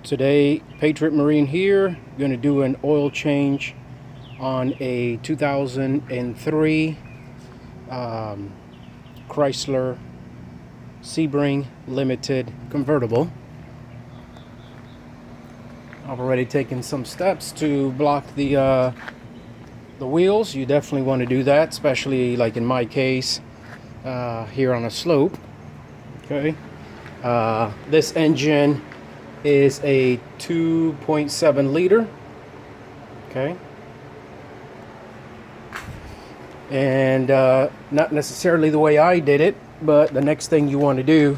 Today, Patriot Marine here, going to do an oil change on a 2003 Chrysler Sebring Limited Convertible. I've already taken some steps to block the wheels. You definitely want to do that, especially like in my case here on a slope. Okay, this engine is a 2.7 liter. Okay, and not necessarily the way I did it, but the next thing you want to do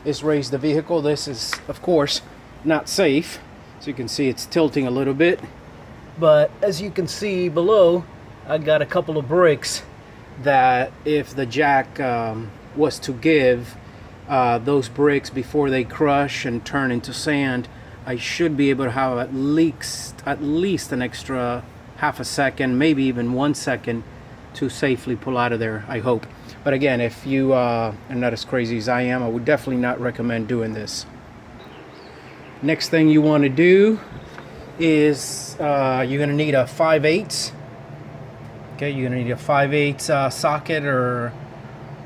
is raise the vehicle. This is, of course, not safe. So you can see it's tilting a little bit, but as you can see below, I got a couple of bricks that if the jack was to give, those bricks, before they crush and turn into sand, I should be able to have at least an extra half a second, maybe even 1 second, to safely pull out of there, I hope. But again, if you are not as crazy as I am, I would definitely not recommend doing this. Next thing you want to do is you're going to need a 5/8. Okay, you're going to need a 5/8 socket or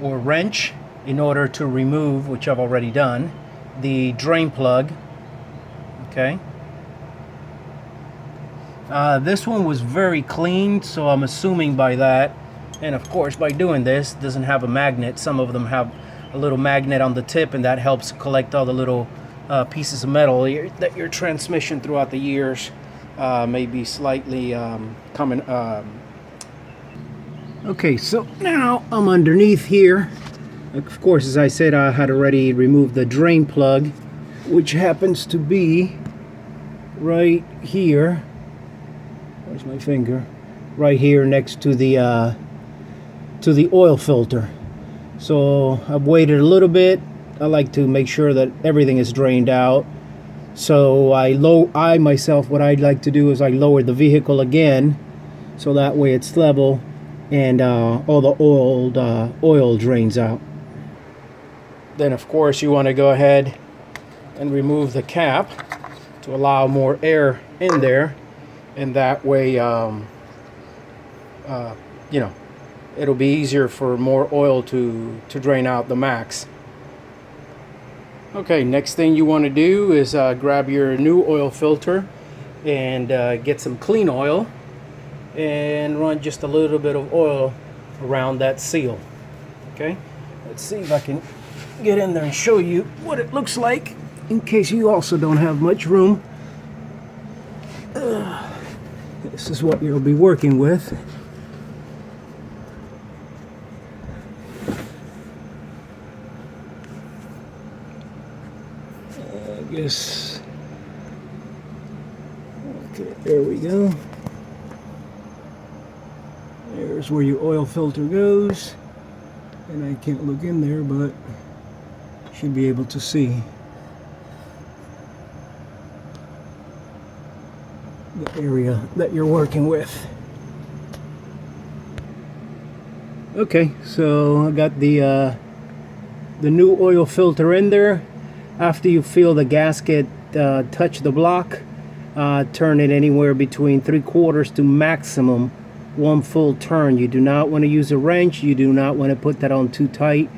wrench in order to remove, which I've already done, the drain plug. Okay. This one was very clean, so I'm assuming by that, and of course by doing this, doesn't have a magnet. Some of them have a little magnet on the tip, and that helps collect all the little pieces of metal that your transmission throughout the years may be slightly coming. Okay, so now I'm underneath here. Of course, as I said, I had already removed the drain plug, which happens to be right here. Where's my finger? Right here next to the oil filter. So I've waited a little bit. I like to make sure that everything is drained out. So I myself, what I'd like to do is I lower the vehicle again, so that way it's level and all the oil drains out. Then of course you want to go ahead and remove the cap to allow more air in there, and that way it'll be easier for more oil to drain out the max. Okay, next thing you want to do is grab your new oil filter and get some clean oil and run just a little bit of oil around that seal. Okay, let's see if I can get in there and show you what it looks like, in case you also don't have much room. This is what you'll be working with. I guess. Okay, there we go. There's where your oil filter goes, and I can't look in there, but should be able to see the area that you're working with. Okay, so I got the new oil filter in there. After you feel the gasket touch the block, turn it anywhere between 3/4 to maximum 1 full turn. You do not want to use a wrench. You do not want to put that on too tight,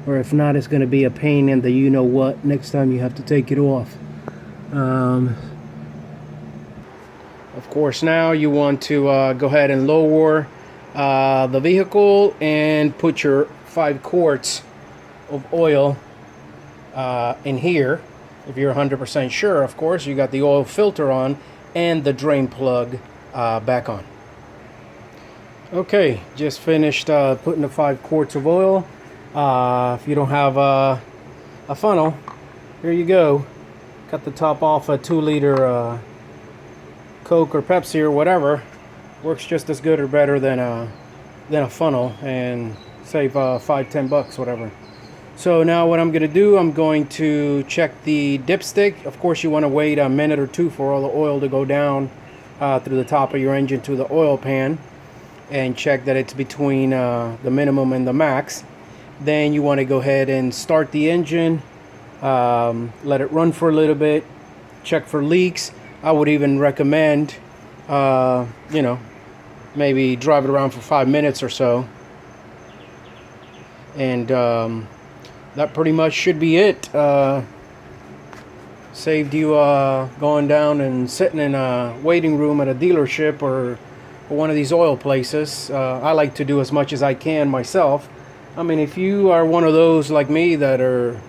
or if not, it's going to be a pain in the you-know-what next time you have to take it off. Of course, now you want to go ahead and lower the vehicle and put your 5 quarts of oil in here. If you're 100% sure, of course, you got the oil filter on and the drain plug back on. Okay, just finished putting the 5 quarts of oil. If you don't have a funnel, here you go. Cut the top off a 2-liter Coke or Pepsi or whatever. Works just as good or better than a funnel, and save $5-10, whatever. So now what I'm going to do, I'm going to check the dipstick. Of course, you want to wait a minute or two for all the oil to go down through the top of your engine to the oil pan, and check that it's between the minimum and the max. Then you want to go ahead and start the engine, let it run for a little bit, check for leaks. I would even recommend, you know, maybe drive it around for 5 minutes or so. And that pretty much should be it. Saved you going down and sitting in a waiting room at a dealership or one of these oil places. I like to do as much as I can myself. I mean, if you are one of those like me that are,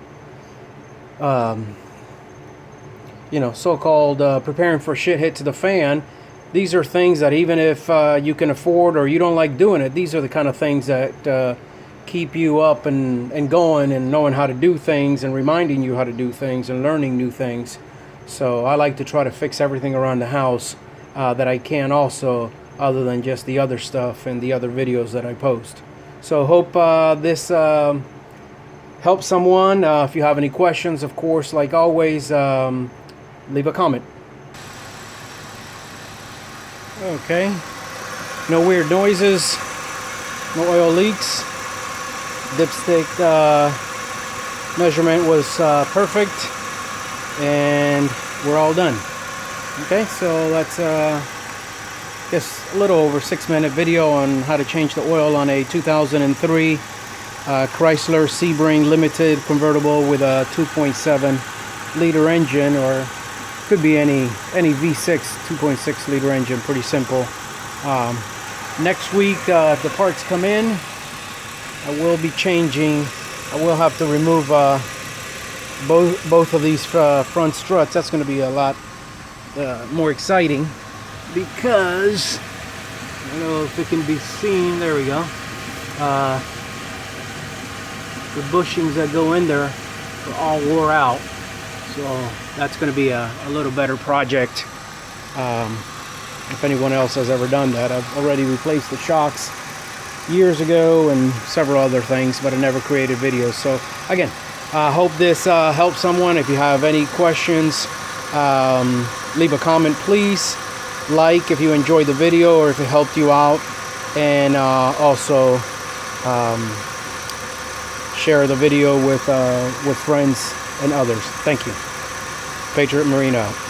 you know, so-called preparing for shit hit to the fan, these are things that even if you can afford or you don't like doing it, these are the kind of things that keep you up and going and knowing how to do things and reminding you how to do things and learning new things. So I like to try to fix everything around the house that I can also, other than just the other stuff and the other videos that I post. So hope this helps someone. If you have any questions, of course, like always, leave a comment. Okay, no weird noises, no oil leaks. Dipstick measurement was perfect, and we're all done. Okay, so that's just a little over 6-minute video on how to change the oil on a 2003 Chrysler Sebring Limited convertible with a 2.7 liter engine, or could be any V6 2.6 liter engine. Pretty simple. Next week, if the parts come in, I will be changing. I will have to remove both of these front struts. That's going to be a lot more exciting, because I don't know if it can be seen. There we go. The bushings that go in there are all wore out, so that's going to be a little better project. If anyone else has ever done that, I've already replaced the shocks years ago and several other things, but I never created videos. So again, I hope this helps someone. If you have any questions, leave a comment, please. Like if you enjoyed the video or if it helped you out, and also share the video with friends and others. Thank you. Patriot Marine out.